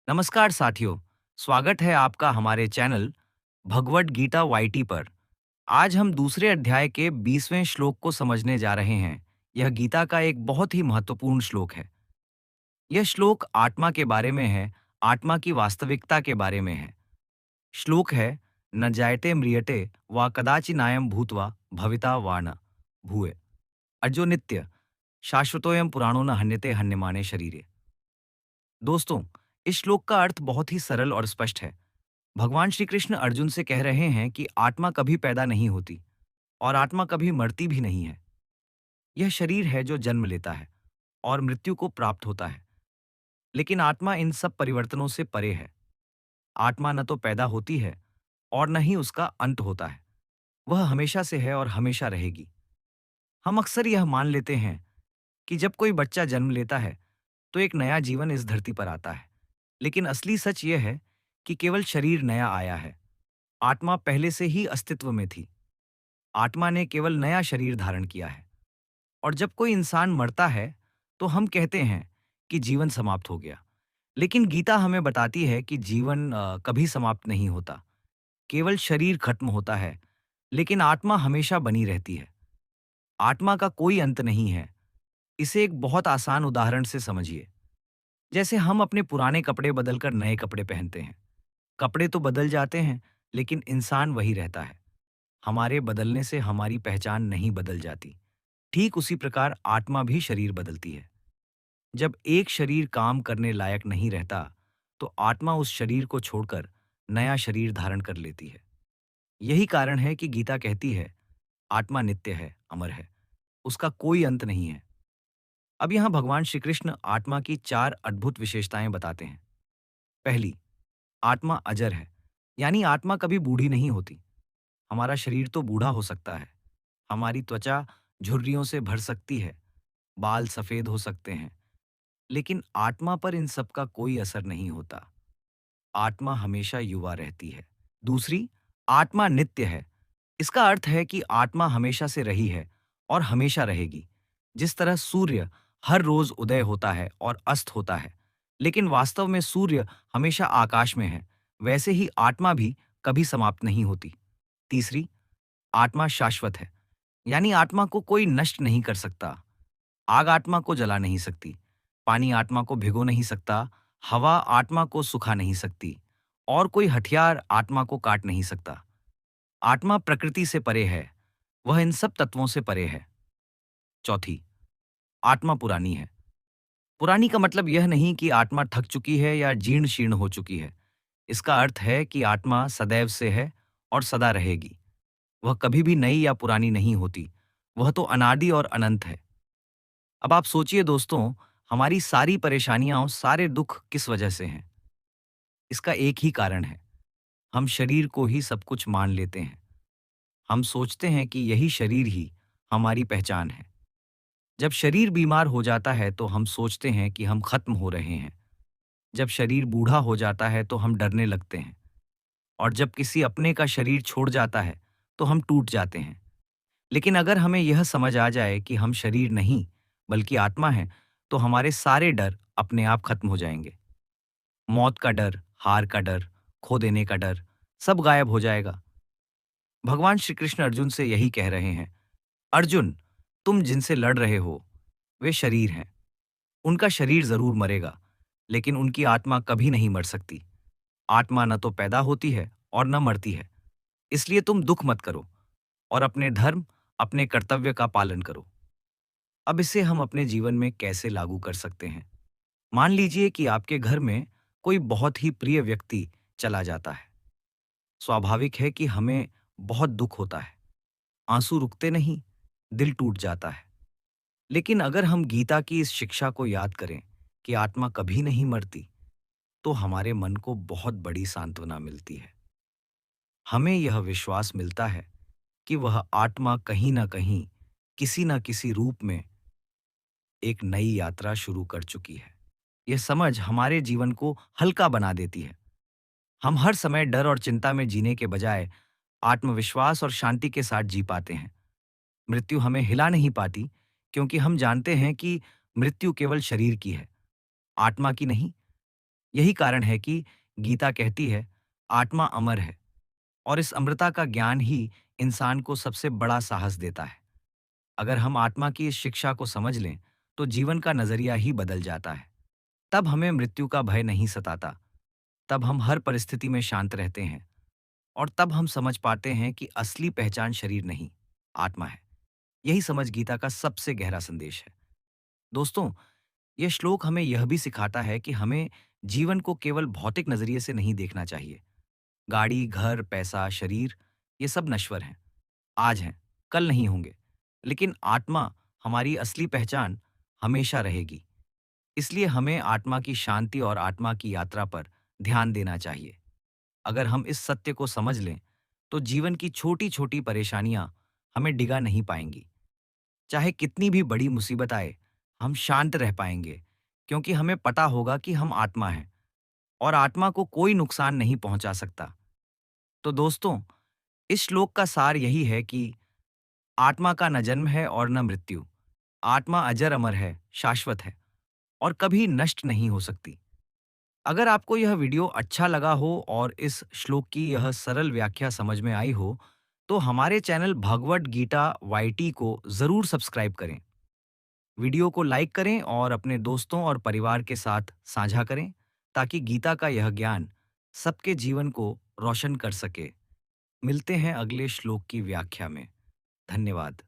नमस्कार साथियों, स्वागत है आपका हमारे चैनल भगवड गीता वाईटी पर। आज हम दूसरे अध्याय के 20वें श्लोक को समझने जा रहे हैं। यह गीता का एक बहुत ही महत्वपूर्ण श्लोक है। यह श्लोक आत्मा के बारे में है, आत्मा की वास्तविकता के बारे में है। श्लोक है, न जायते म्रियते वा कदाचि नायम भूतवा भविता वा न भूय अजो नित्य शाश्वतोयम पुराणो न हन्यते हन्यमाने शरीरे। दोस्तों, इस श्लोक का अर्थ बहुत ही सरल और स्पष्ट है। भगवान श्री कृष्ण अर्जुन से कह रहे हैं कि आत्मा कभी पैदा नहीं होती और आत्मा कभी मरती भी नहीं है। यह शरीर है जो जन्म लेता है और मृत्यु को प्राप्त होता है, लेकिन आत्मा इन सब परिवर्तनों से परे है। आत्मा न तो पैदा होती है और न ही उसका अंत होता है। वह हमेशा से है और हमेशा रहेगी। हम अक्सर यह मान लेते हैं कि जब कोई बच्चा जन्म लेता है तो एक नया जीवन इस धरती पर आता है, लेकिन असली सच यह है कि केवल शरीर नया आया है। आत्मा पहले से ही अस्तित्व में थी। आत्मा ने केवल नया शरीर धारण किया है। और जब कोई इंसान मरता है तो हम कहते हैं कि जीवन समाप्त हो गया। लेकिन गीता हमें बताती है कि जीवन कभी समाप्त नहीं होता। केवल शरीर खत्म होता है, लेकिन आत्मा हमेशा बनी रहती है। आत्मा का कोई अंत नहीं है। इसे एक बहुत आसान उदाहरण से समझिए। जैसे हम अपने पुराने कपड़े बदलकर नए कपड़े पहनते हैं। कपड़े तो बदल जाते हैं, लेकिन इंसान वही रहता है। हमारे बदलने से हमारी पहचान नहीं बदल जाती। ठीक उसी प्रकार आत्मा भी शरीर बदलती है। जब एक शरीर काम करने लायक नहीं रहता, तो आत्मा उस शरीर को छोड़कर नया शरीर धारण कर लेती है। यही कारण है कि गीता कहती है, आत्मा नित्य है, अमर है, उसका कोई अंत नहीं है। अब यहाँ भगवान श्री कृष्ण आत्मा की 4 अद्भुत विशेषताएं बताते हैं। पहली, आत्मा अजर है, यानी आत्मा कभी बूढ़ी नहीं होती। हमारा शरीर तो बूढ़ा हो सकता है, हमारी त्वचा झुर्रियों से भर सकती है, बाल सफेद हो सकते हैं, लेकिन आत्मा पर इन सब का कोई असर नहीं होता। आत्मा हमेशा युवा रहती है। दूसरी, आत्मा नित्य है। इसका अर्थ है कि आत्मा हमेशा से रही है और हमेशा रहेगी। जिस तरह सूर्य हर रोज उदय होता है और अस्त होता है, लेकिन वास्तव में सूर्य हमेशा आकाश में है, वैसे ही आत्मा भी कभी समाप्त नहीं होती। तीसरी, आत्मा शाश्वत है, यानी आत्मा को कोई नष्ट नहीं कर सकता। आग आत्मा को जला नहीं सकती, पानी आत्मा को भिगो नहीं सकता, हवा आत्मा को सुखा नहीं सकती, और कोई हथियार आत्मा को काट नहीं सकता। आत्मा प्रकृति से परे है, वह इन सब तत्वों से परे है। चौथी, आत्मा पुरानी है। पुरानी का मतलब यह नहीं कि आत्मा थक चुकी है या जीर्ण शीर्ण हो चुकी है। इसका अर्थ है कि आत्मा सदैव से है और सदा रहेगी। वह कभी भी नई या पुरानी नहीं होती। वह तो अनादि और अनंत है। अब आप सोचिए दोस्तों, हमारी सारी परेशानियां और सारे दुख किस वजह से हैं? इसका एक ही कारण है, हम शरीर को ही सब कुछ मान लेते हैं। हम सोचते हैं कि यही शरीर ही हमारी पहचान है। जब शरीर बीमार हो जाता है तो हम सोचते हैं कि हम खत्म हो रहे हैं। जब शरीर बूढ़ा हो जाता है तो हम डरने लगते हैं। और जब किसी अपने का शरीर छोड़ जाता है तो हम टूट जाते हैं। लेकिन अगर हमें यह समझ आ जाए कि हम शरीर नहीं बल्कि आत्मा हैं, तो हमारे सारे डर अपने आप खत्म हो जाएंगे। मौत का डर, हार का डर, खो देने का डर, सब गायब हो जाएगा। भगवान श्री कृष्ण अर्जुन से यही कह रहे हैं, अर्जुन, तुम जिनसे लड़ रहे हो वे शरीर हैं। उनका शरीर जरूर मरेगा, लेकिन उनकी आत्मा कभी नहीं मर सकती। आत्मा न तो पैदा होती है और न मरती है। इसलिए तुम दुख मत करो और अपने धर्म, अपने कर्तव्य का पालन करो। अब इसे हम अपने जीवन में कैसे लागू कर सकते हैं? मान लीजिए कि आपके घर में कोई बहुत ही प्रिय व्यक्ति चला जाता है। स्वाभाविक है कि हमें बहुत दुख होता है। आंसू रुकते नहीं, दिल टूट जाता है। लेकिन अगर हम गीता की इस शिक्षा को याद करें कि आत्मा कभी नहीं मरती, तो हमारे मन को बहुत बड़ी सांत्वना मिलती है। हमें यह विश्वास मिलता है कि वह आत्मा कहीं ना कहीं, किसी न किसी रूप में एक नई यात्रा शुरू कर चुकी है। यह समझ हमारे जीवन को हल्का बना देती है। हम हर समय डर और चिंता में जीने के बजाय आत्मविश्वास और शांति के साथ जी पाते हैं। मृत्यु हमें हिला नहीं पाती, क्योंकि हम जानते हैं कि मृत्यु केवल शरीर की है, आत्मा की नहीं। यही कारण है कि गीता कहती है, आत्मा अमर है और इस अमरता का ज्ञान ही इंसान को सबसे बड़ा साहस देता है। अगर हम आत्मा की इस शिक्षा को समझ लें, तो जीवन का नजरिया ही बदल जाता है। तब हमें मृत्यु का भय नहीं सताता, तब हम हर परिस्थिति में शांत रहते हैं और तब हम समझ पाते हैं कि असली पहचान शरीर नहीं, आत्मा है। यही समझ गीता का सबसे गहरा संदेश है। दोस्तों, यह श्लोक हमें यह भी सिखाता है कि हमें जीवन को केवल भौतिक नजरिए से नहीं देखना चाहिए। गाड़ी, घर, पैसा, शरीर, ये सब नश्वर हैं, आज हैं, कल नहीं होंगे। लेकिन आत्मा, हमारी असली पहचान, हमेशा रहेगी। इसलिए हमें आत्मा की शांति और आत्मा की यात्रा पर ध्यान देना चाहिए। अगर हम इस सत्य को समझ लें, तो जीवन की छोटी-छोटी परेशानियां हमें डिगा नहीं पाएंगी। चाहे कितनी भी बड़ी मुसीबत आए, हम शांत रह पाएंगे, क्योंकि हमें पता होगा कि हम आत्मा हैं और आत्मा को कोई नुकसान नहीं पहुंचा सकता। तो दोस्तों, इस श्लोक का सार यही है कि आत्मा का न जन्म है और न मृत्यु। आत्मा अजर अमर है, शाश्वत है और कभी नष्ट नहीं हो सकती। अगर आपको यह वीडियो अच्छा लगा हो और इस श्लोक की यह सरल व्याख्या समझ में आई हो, तो हमारे चैनल भगवट गीता वाईटी को जरूर सब्सक्राइब करें। वीडियो को लाइक करें और अपने दोस्तों और परिवार के साथ साझा करें, ताकि गीता का यह ज्ञान सबके जीवन को रोशन कर सके। मिलते हैं अगले श्लोक की व्याख्या में। धन्यवाद।